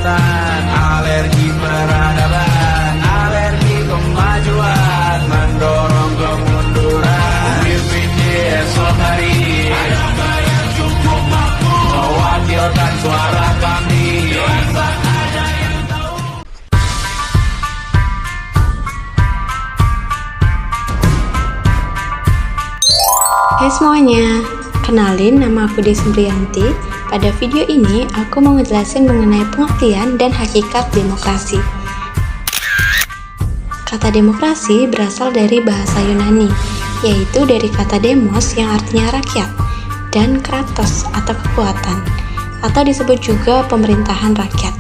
kekuatan, alergi peradaban, alergi kemajuan, mendorong kemunduran. Pemimpin di esok hari ada yang cukup mampu mewakilkan suara kami. Ada yang tahu. Hai semuanya, kenalin nama aku Desi Brianti. Pada video ini aku mau ngejelasin mengenai pengertian dan hakikat demokrasi. Kata demokrasi berasal dari bahasa Yunani, yaitu dari kata demos yang artinya rakyat, dan kratos atau kekuatan, atau disebut juga pemerintahan rakyat.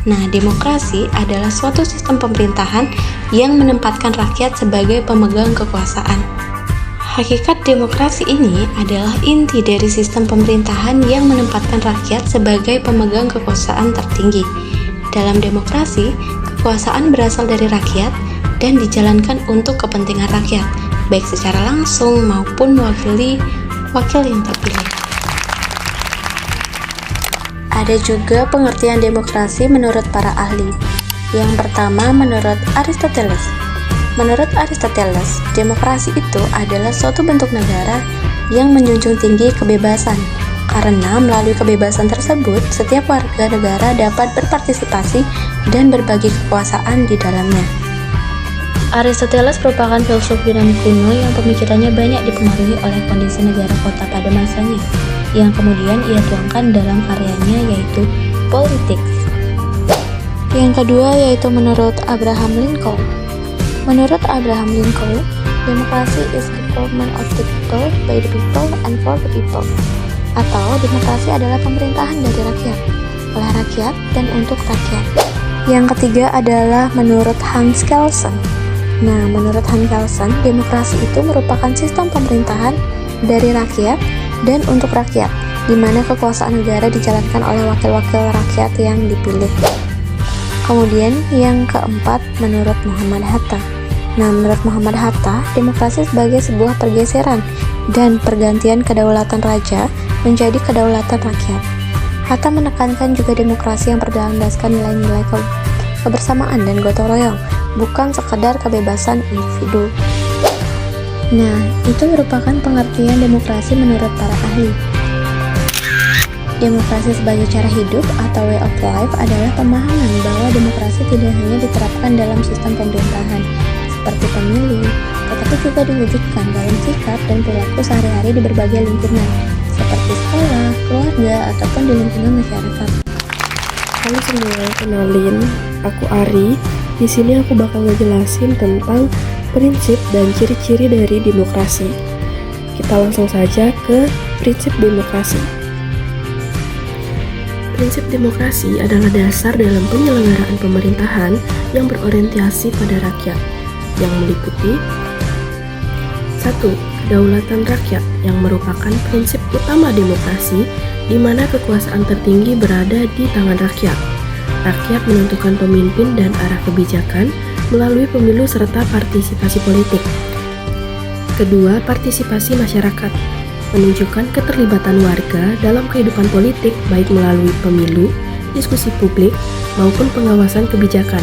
Nah, demokrasi adalah suatu sistem pemerintahan yang menempatkan rakyat sebagai pemegang kekuasaan. Hakikat demokrasi ini adalah inti dari sistem pemerintahan yang menempatkan rakyat sebagai pemegang kekuasaan tertinggi. Dalam demokrasi, kekuasaan berasal dari rakyat dan dijalankan untuk kepentingan rakyat, baik secara langsung maupun mewakili wakil yang terpilih. Ada juga pengertian demokrasi menurut para ahli. Yang pertama menurut Aristoteles. Menurut Aristoteles, demokrasi itu adalah suatu bentuk negara yang menjunjung tinggi kebebasan, karena melalui kebebasan tersebut, setiap warga negara dapat berpartisipasi dan berbagi kekuasaan di dalamnya. Aristoteles merupakan filsuf Yunani kuno yang pemikirannya banyak dipengaruhi oleh kondisi negara kota pada masanya, yang kemudian ia tuangkan dalam karyanya yaitu Politics. Yang kedua yaitu menurut Abraham Lincoln. Menurut Abraham Lincoln, demokrasi is the government of the people, by the people, and for the people. Atau demokrasi adalah pemerintahan dari rakyat, oleh rakyat, dan untuk rakyat. Yang ketiga adalah menurut Hans Kelsen. Nah, menurut Hans Kelsen, demokrasi itu merupakan sistem pemerintahan dari rakyat dan untuk rakyat, di mana kekuasaan negara dijalankan oleh wakil-wakil rakyat yang dipilih. Kemudian yang keempat menurut Muhammad Hatta. Nah, menurut Muhammad Hatta, demokrasi sebagai sebuah pergeseran dan pergantian kedaulatan raja menjadi kedaulatan rakyat. Hatta menekankan juga demokrasi yang berlandaskan nilai-nilai kebersamaan dan gotong royong, bukan sekedar kebebasan individu. Nah, itu merupakan pengertian demokrasi menurut para ahli. Demokrasi sebagai cara hidup atau way of life adalah pemahaman bahwa demokrasi tidak hanya diterapkan dalam sistem pemerintahan seperti pemilu, tetapi juga diwujudkan dalam sikap dan perilaku sehari-hari di berbagai lingkungan seperti sekolah, keluarga, ataupun di lingkungan masyarakat. Halo semua, kenalin, aku Ari. Di sini aku bakal ngejelasin tentang prinsip dan ciri-ciri dari demokrasi. Kita langsung saja ke prinsip demokrasi. Prinsip demokrasi adalah dasar dalam penyelenggaraan pemerintahan yang berorientasi pada rakyat, yang meliputi 1. Kedaulatan rakyat, yang merupakan prinsip utama demokrasi, di mana kekuasaan tertinggi berada di tangan rakyat. Rakyat menentukan pemimpin dan arah kebijakan melalui pemilu serta partisipasi politik. Kedua, partisipasi masyarakat, menunjukkan keterlibatan warga dalam kehidupan politik baik melalui pemilu, diskusi publik, maupun pengawasan kebijakan.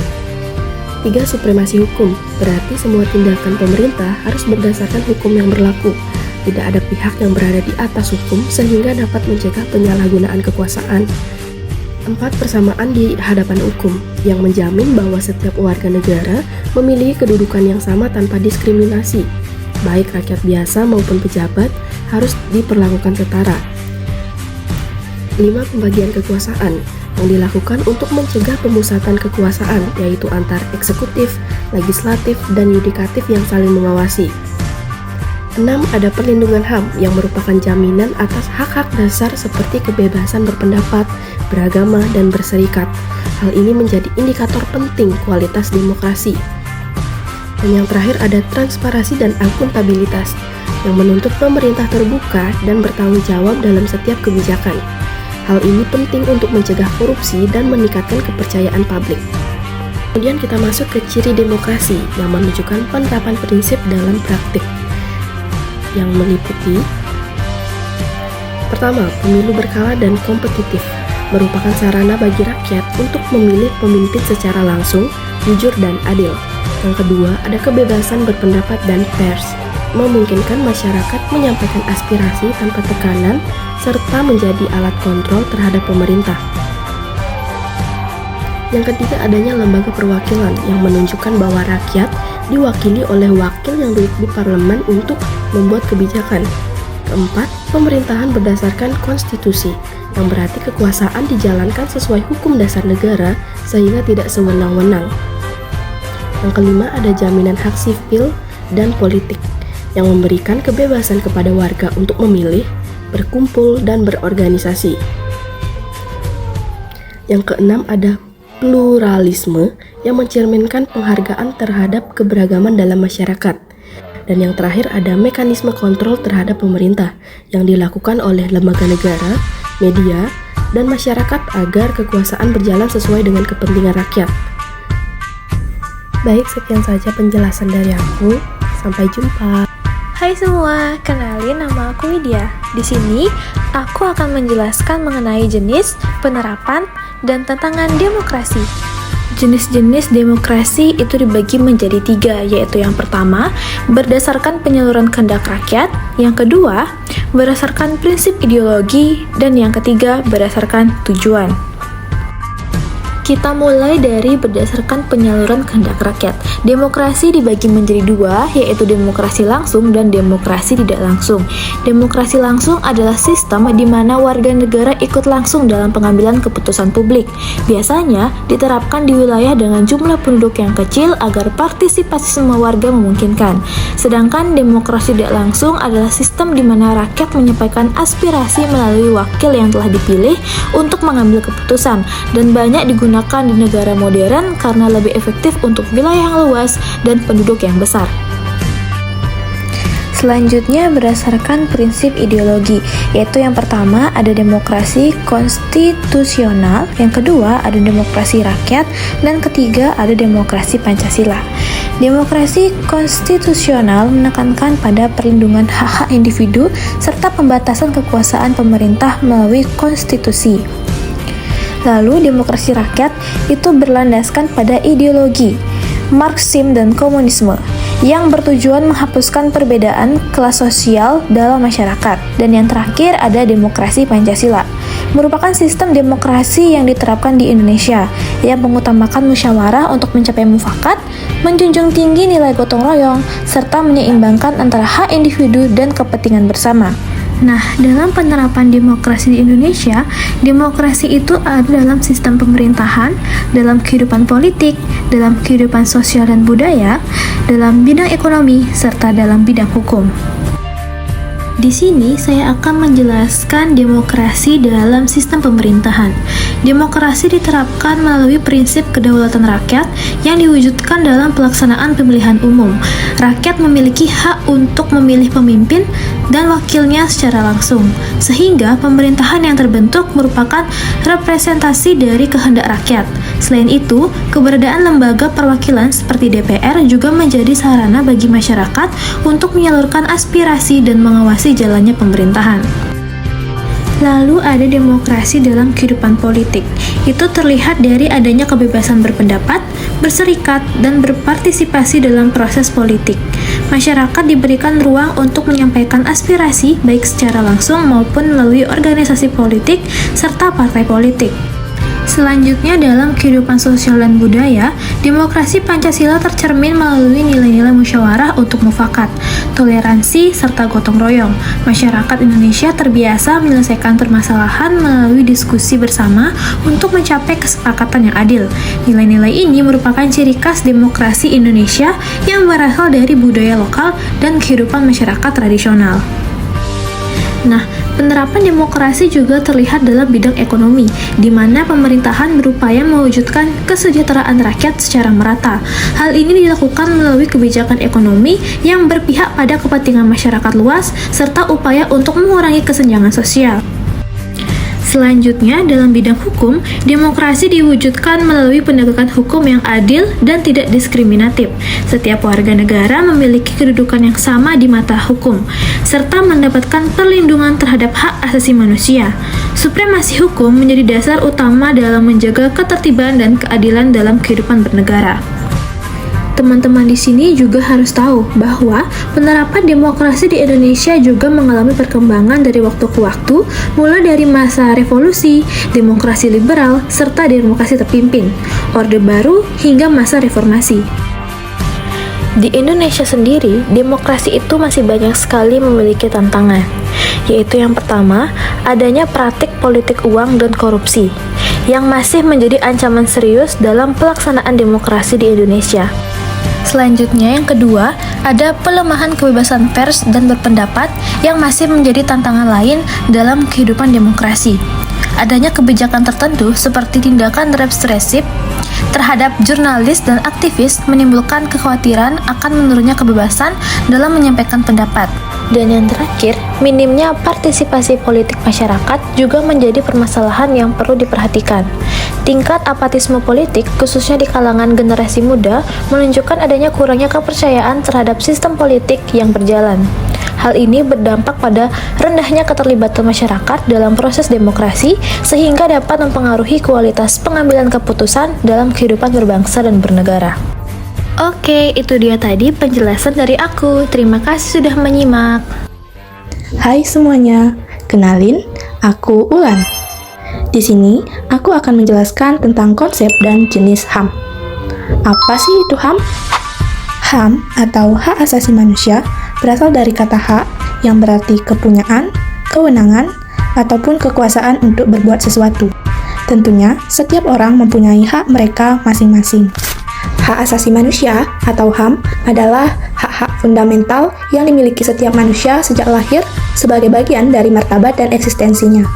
3. Supremasi hukum, berarti semua tindakan pemerintah harus berdasarkan hukum yang berlaku. Tidak ada pihak yang berada di atas hukum sehingga dapat mencegah penyalahgunaan kekuasaan. 4. Persamaan di hadapan hukum, yang menjamin bahwa setiap warga negara memiliki kedudukan yang sama tanpa diskriminasi. Baik rakyat biasa maupun pejabat harus diperlakukan setara. 5. Pembagian kekuasaan, yang dilakukan untuk mencegah pemusatan kekuasaan, yaitu antar eksekutif, legislatif, dan yudikatif yang saling mengawasi. 6. Ada perlindungan HAM, yang merupakan jaminan atas hak-hak dasar seperti kebebasan berpendapat, beragama, dan berserikat. Hal ini menjadi indikator penting kualitas demokrasi. Dan yang terakhir ada transparansi dan akuntabilitas, yang menuntut pemerintah terbuka dan bertanggung jawab dalam setiap kebijakan. Hal ini penting untuk mencegah korupsi dan meningkatkan kepercayaan publik. Kemudian kita masuk ke ciri demokrasi yang menunjukkan penerapan prinsip dalam praktik, yang meliputi pertama, pemilu berkala dan kompetitif. merupakan sarana bagi rakyat untuk memilih pemimpin secara langsung, jujur, dan adil. Yang kedua, ada kebebasan berpendapat dan pers, memungkinkan masyarakat menyampaikan aspirasi tanpa tekanan serta menjadi alat kontrol terhadap pemerintah. Yang ketiga, adanya lembaga perwakilan yang menunjukkan bahwa rakyat diwakili oleh wakil yang duduk di parlemen untuk membuat kebijakan. Keempat, pemerintahan berdasarkan konstitusi, yang berarti kekuasaan dijalankan sesuai hukum dasar negara sehingga tidak sewenang-wenang. Yang kelima, ada jaminan hak sipil dan politik, yang memberikan kebebasan kepada warga untuk memilih, berkumpul, dan berorganisasi. Yang keenam, ada pluralisme yang mencerminkan penghargaan terhadap keberagaman dalam masyarakat. Dan yang terakhir, ada mekanisme kontrol terhadap pemerintah yang dilakukan oleh lembaga negara, media, dan masyarakat agar kekuasaan berjalan sesuai dengan kepentingan rakyat. Baik, sekian saja penjelasan dari aku. Sampai jumpa. Hai semua, kenalin nama aku Widya. Di sini, aku akan menjelaskan mengenai jenis, penerapan, dan tantangan demokrasi. Jenis-jenis demokrasi itu dibagi menjadi 3, yaitu yang pertama, berdasarkan penyaluran kehendak rakyat, yang kedua, berdasarkan prinsip ideologi, dan yang ketiga, berdasarkan tujuan. Kita mulai dari berdasarkan penyaluran kehendak rakyat. Demokrasi dibagi menjadi 2, yaitu demokrasi langsung dan demokrasi tidak langsung. Demokrasi langsung adalah sistem di mana warga negara ikut langsung dalam pengambilan keputusan publik. Biasanya diterapkan di wilayah dengan jumlah penduduk yang kecil agar partisipasi semua warga memungkinkan. Sedangkan demokrasi tidak langsung adalah sistem di mana rakyat menyampaikan aspirasi melalui wakil yang telah dipilih untuk mengambil keputusan, dan banyak digunakan di negara modern karena lebih efektif untuk wilayah yang luas dan penduduk yang besar. Selanjutnya berdasarkan prinsip ideologi, yaitu yang pertama ada demokrasi konstitusional, yang kedua ada demokrasi rakyat, dan ketiga ada demokrasi Pancasila. Demokrasi konstitusional menekankan pada perlindungan hak-hak individu serta pembatasan kekuasaan pemerintah melalui konstitusi. Lalu demokrasi rakyat itu berlandaskan pada ideologi Marxisme dan komunisme yang bertujuan menghapuskan perbedaan kelas sosial dalam masyarakat. Dan yang terakhir ada demokrasi Pancasila, merupakan sistem demokrasi yang diterapkan di Indonesia yang mengutamakan musyawarah untuk mencapai mufakat, menjunjung tinggi nilai gotong royong, serta menyeimbangkan antara hak individu dan kepentingan bersama. Nah, dalam penerapan demokrasi di Indonesia, demokrasi itu ada dalam sistem pemerintahan, dalam kehidupan politik, dalam kehidupan sosial dan budaya, dalam bidang ekonomi, serta dalam bidang hukum. Di sini saya akan menjelaskan demokrasi dalam sistem pemerintahan. Demokrasi diterapkan melalui prinsip kedaulatan rakyat yang diwujudkan dalam pelaksanaan pemilihan umum. Rakyat memiliki hak untuk memilih pemimpin dan wakilnya secara langsung, sehingga pemerintahan yang terbentuk merupakan representasi dari kehendak rakyat. Selain itu, keberadaan lembaga perwakilan seperti DPR juga menjadi sarana bagi masyarakat untuk menyalurkan aspirasi dan mengawasi jalannya pemerintahan. Lalu ada demokrasi dalam kehidupan politik. Itu terlihat dari adanya kebebasan berpendapat, berserikat, dan berpartisipasi dalam proses politik. Masyarakat diberikan ruang untuk menyampaikan aspirasi baik secara langsung maupun melalui organisasi politik serta partai politik. Selanjutnya dalam kehidupan sosial dan budaya, demokrasi Pancasila tercermin melalui nilai-nilai musyawarah untuk mufakat, toleransi, serta gotong royong. Masyarakat Indonesia terbiasa menyelesaikan permasalahan melalui diskusi bersama untuk mencapai kesepakatan yang adil. Nilai-nilai ini merupakan ciri khas demokrasi Indonesia yang berasal dari budaya lokal dan kehidupan masyarakat tradisional. Nah, penerapan demokrasi juga terlihat dalam bidang ekonomi, di mana pemerintahan berupaya mewujudkan kesejahteraan rakyat secara merata. Hal ini dilakukan melalui kebijakan ekonomi yang berpihak pada kepentingan masyarakat luas, serta upaya untuk mengurangi kesenjangan sosial. Selanjutnya, dalam bidang hukum, demokrasi diwujudkan melalui penegakan hukum yang adil dan tidak diskriminatif. Setiap warga negara memiliki kedudukan yang sama di mata hukum, serta mendapatkan perlindungan terhadap hak asasi manusia. Supremasi hukum menjadi dasar utama dalam menjaga ketertiban dan keadilan dalam kehidupan bernegara. Teman-teman di sini juga harus tahu bahwa penerapan demokrasi di Indonesia juga mengalami perkembangan dari waktu ke waktu, mulai dari masa revolusi, demokrasi liberal, serta demokrasi terpimpin, Orde Baru, hingga masa reformasi. Di Indonesia sendiri, demokrasi itu masih banyak sekali memiliki tantangan, yaitu yang pertama, adanya praktik politik uang dan korupsi, yang masih menjadi ancaman serius dalam pelaksanaan demokrasi di Indonesia. Selanjutnya, yang kedua, ada pelemahan kebebasan pers dan berpendapat yang masih menjadi tantangan lain dalam kehidupan demokrasi. Adanya kebijakan tertentu seperti tindakan represif terhadap jurnalis dan aktivis menimbulkan kekhawatiran akan menurunnya kebebasan dalam menyampaikan pendapat. Dan yang terakhir, minimnya partisipasi politik masyarakat juga menjadi permasalahan yang perlu diperhatikan. Tingkat apatisme politik, khususnya di kalangan generasi muda, menunjukkan adanya kurangnya kepercayaan terhadap sistem politik yang berjalan. Hal ini berdampak pada rendahnya keterlibatan masyarakat dalam proses demokrasi, sehingga dapat mempengaruhi kualitas pengambilan keputusan dalam kehidupan berbangsa dan bernegara. Oke, itu dia tadi penjelasan dari aku. Terima kasih sudah menyimak. Hai semuanya, kenalin, aku Ulan. Di sini, aku akan menjelaskan tentang konsep dan jenis HAM. Apa sih itu HAM? HAM atau hak asasi manusia berasal dari kata hak yang berarti kepunyaan, kewenangan, ataupun kekuasaan untuk berbuat sesuatu. Tentunya, setiap orang mempunyai hak mereka masing-masing. Hak asasi manusia atau HAM adalah hak-hak fundamental yang dimiliki setiap manusia sejak lahir sebagai bagian dari martabat dan eksistensinya.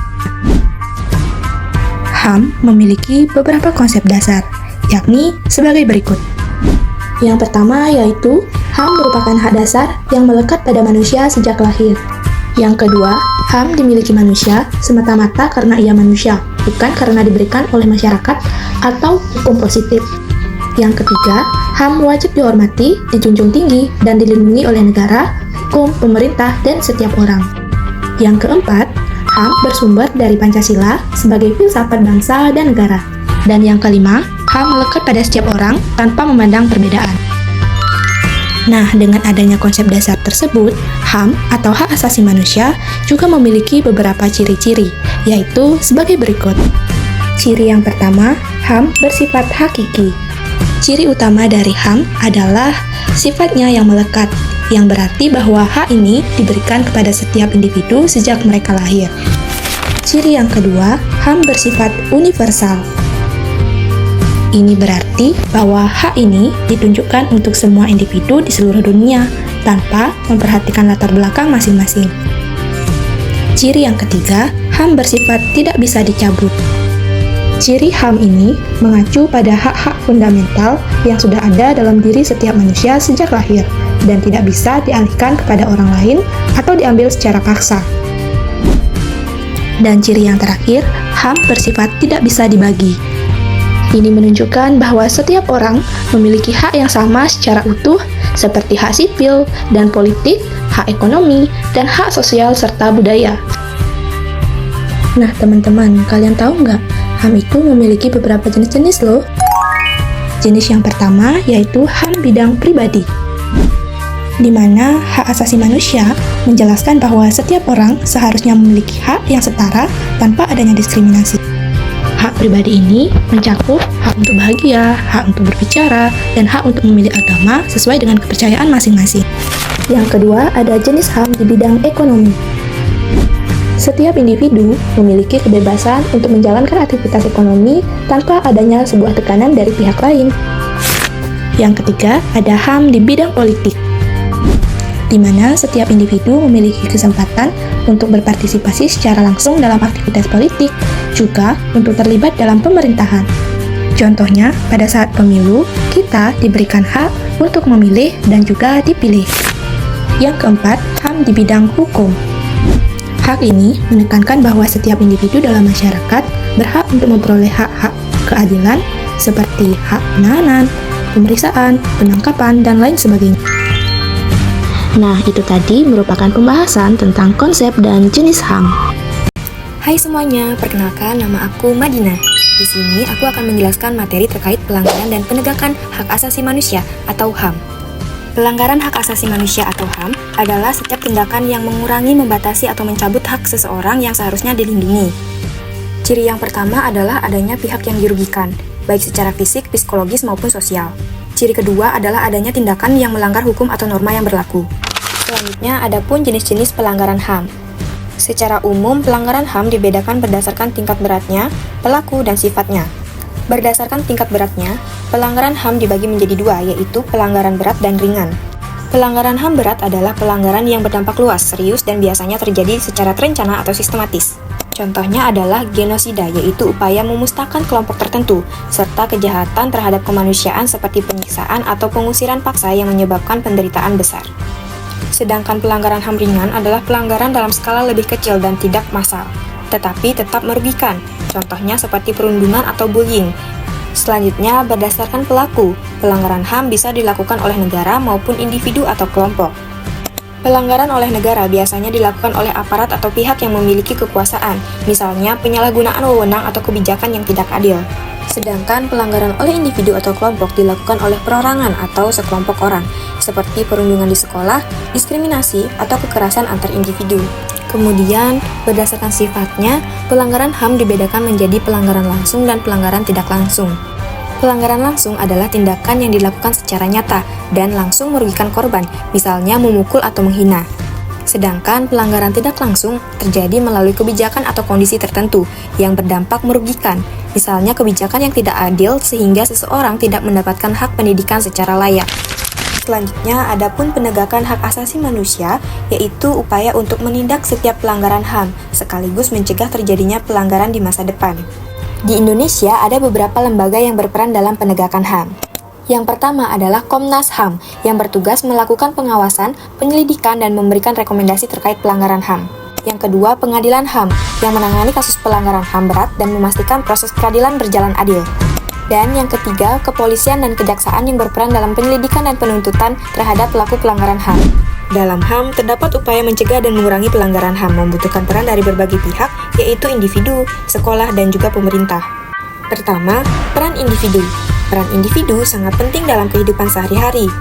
HAM memiliki beberapa konsep dasar, yakni sebagai berikut. Yang pertama yaitu HAM merupakan hak dasar yang melekat pada manusia sejak lahir. Yang kedua, HAM dimiliki manusia semata-mata karena ia manusia, bukan karena diberikan oleh masyarakat atau hukum positif. Yang ketiga, HAM wajib dihormati, dijunjung tinggi, dan dilindungi oleh negara, hukum, pemerintah, dan setiap orang. Yang keempat, HAM bersumber dari Pancasila sebagai filsafat bangsa dan negara. Dan yang kelima, HAM melekat pada setiap orang tanpa memandang perbedaan. Nah, dengan adanya konsep dasar tersebut, HAM atau hak asasi manusia juga memiliki beberapa ciri-ciri, yaitu sebagai berikut. Ciri yang pertama, HAM bersifat hakiki. Ciri utama dari HAM adalah sifatnya yang melekat, yang berarti bahwa hak ini diberikan kepada setiap individu sejak mereka lahir. Ciri yang kedua, HAM bersifat universal. Ini berarti bahwa hak ini ditunjukkan untuk semua individu di seluruh dunia, tanpa memperhatikan latar belakang masing-masing. Ciri yang ketiga, HAM bersifat tidak bisa dicabut. Ciri HAM ini mengacu pada hak-hak fundamental yang sudah ada dalam diri setiap manusia sejak lahir dan tidak bisa dialihkan kepada orang lain atau diambil secara paksa. Dan ciri yang terakhir, HAM bersifat tidak bisa dibagi. Ini menunjukkan bahwa setiap orang memiliki hak yang sama secara utuh seperti hak sipil dan politik, hak ekonomi, dan hak sosial serta budaya. Nah teman-teman, kalian tahu nggak? HAM itu memiliki beberapa jenis-jenis loh. Jenis yang pertama yaitu HAM bidang pribadi, di mana hak asasi manusia menjelaskan bahwa setiap orang seharusnya memiliki hak yang setara tanpa adanya diskriminasi. Hak pribadi ini mencakup hak untuk bahagia, hak untuk berbicara, dan hak untuk memilih agama sesuai dengan kepercayaan masing-masing. Yang kedua, ada jenis HAM di bidang ekonomi. Setiap individu memiliki kebebasan untuk menjalankan aktivitas ekonomi tanpa adanya sebuah tekanan dari pihak lain. Yang ketiga, ada HAM di bidang politik, di mana setiap individu memiliki kesempatan untuk berpartisipasi secara langsung dalam aktivitas politik, juga untuk terlibat dalam pemerintahan. Contohnya, pada saat pemilu, kita diberikan hak untuk memilih dan juga dipilih. Yang keempat, HAM di bidang hukum. Hak ini menekankan bahwa setiap individu dalam masyarakat berhak untuk memperoleh hak-hak keadilan seperti hak penahanan, pemeriksaan, penangkapan, dan lain sebagainya. Nah, itu tadi merupakan pembahasan tentang konsep dan jenis HAM. Hai semuanya, perkenalkan nama aku Madina. Di sini aku akan menjelaskan materi terkait pelanggaran dan penegakan hak asasi manusia atau HAM. Pelanggaran hak asasi manusia atau HAM adalah setiap tindakan yang mengurangi, membatasi, atau mencabut hak seseorang yang seharusnya dilindungi. Ciri yang pertama adalah adanya pihak yang dirugikan, baik secara fisik, psikologis, maupun sosial. Ciri kedua adalah adanya tindakan yang melanggar hukum atau norma yang berlaku. Selanjutnya, ada pun jenis-jenis pelanggaran HAM. Secara umum, pelanggaran HAM dibedakan berdasarkan tingkat beratnya, pelaku, dan sifatnya. Berdasarkan tingkat beratnya, pelanggaran HAM dibagi menjadi dua, yaitu pelanggaran berat dan ringan. Pelanggaran HAM berat adalah pelanggaran yang berdampak luas, serius, dan biasanya terjadi secara terencana atau sistematis. Contohnya adalah genosida, yaitu upaya memusnahkan kelompok tertentu, serta kejahatan terhadap kemanusiaan seperti penyiksaan atau pengusiran paksa yang menyebabkan penderitaan besar. Sedangkan pelanggaran HAM ringan adalah pelanggaran dalam skala lebih kecil dan tidak massal, tetapi tetap merugikan. Contohnya seperti perundungan atau bullying. Selanjutnya, berdasarkan pelaku, pelanggaran HAM bisa dilakukan oleh negara maupun individu atau kelompok. Pelanggaran oleh negara biasanya dilakukan oleh aparat atau pihak yang memiliki kekuasaan, misalnya penyalahgunaan wewenang atau kebijakan yang tidak adil. Sedangkan pelanggaran oleh individu atau kelompok dilakukan oleh perorangan atau sekelompok orang, seperti perundungan di sekolah, diskriminasi, atau kekerasan antar individu. Kemudian, berdasarkan sifatnya, pelanggaran HAM dibedakan menjadi pelanggaran langsung dan pelanggaran tidak langsung. Pelanggaran langsung adalah tindakan yang dilakukan secara nyata dan langsung merugikan korban, misalnya memukul atau menghina. Sedangkan pelanggaran tidak langsung terjadi melalui kebijakan atau kondisi tertentu yang berdampak merugikan, misalnya kebijakan yang tidak adil sehingga seseorang tidak mendapatkan hak pendidikan secara layak. Selanjutnya, ada pun penegakan hak asasi manusia, yaitu upaya untuk menindak setiap pelanggaran HAM, sekaligus mencegah terjadinya pelanggaran di masa depan. Di Indonesia, ada beberapa lembaga yang berperan dalam penegakan HAM. Yang pertama adalah Komnas HAM, yang bertugas melakukan pengawasan, penyelidikan, dan memberikan rekomendasi terkait pelanggaran HAM. Yang kedua, Pengadilan HAM, yang menangani kasus pelanggaran HAM berat dan memastikan proses peradilan berjalan adil. Dan yang ketiga, kepolisian dan kejaksaan yang berperan dalam penyelidikan dan penuntutan terhadap pelaku pelanggaran HAM. Dalam HAM, terdapat upaya mencegah dan mengurangi pelanggaran HAM membutuhkan peran dari berbagai pihak, yaitu individu, sekolah, dan juga pemerintah. Pertama, peran individu. Peran individu sangat penting dalam kehidupan sehari-hari.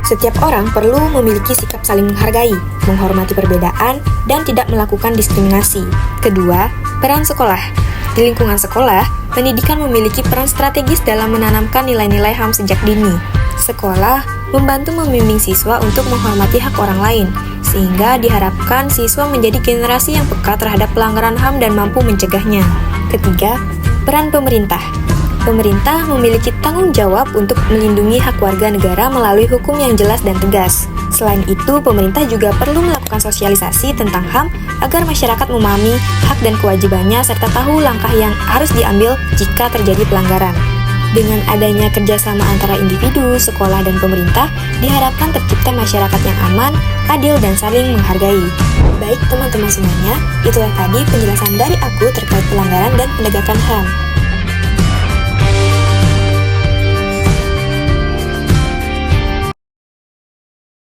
Setiap orang perlu memiliki sikap saling menghargai, menghormati perbedaan, dan tidak melakukan diskriminasi. Kedua, peran sekolah. Di lingkungan sekolah, pendidikan memiliki peran strategis dalam menanamkan nilai-nilai HAM sejak dini. Sekolah membantu membimbing siswa untuk menghormati hak orang lain, sehingga diharapkan siswa menjadi generasi yang peka terhadap pelanggaran HAM dan mampu mencegahnya. Ketiga, peran pemerintah. Pemerintah memiliki tanggung jawab untuk melindungi hak warga negara melalui hukum yang jelas dan tegas. Selain itu, pemerintah juga perlu melakukan sosialisasi tentang HAM agar masyarakat memahami hak dan kewajibannya serta tahu langkah yang harus diambil jika terjadi pelanggaran. Dengan adanya kerjasama antara individu, sekolah, dan pemerintah, diharapkan tercipta masyarakat yang aman, adil, dan saling menghargai. Baik teman-teman semuanya, itulah tadi penjelasan dari aku terkait pelanggaran dan penegakan HAM.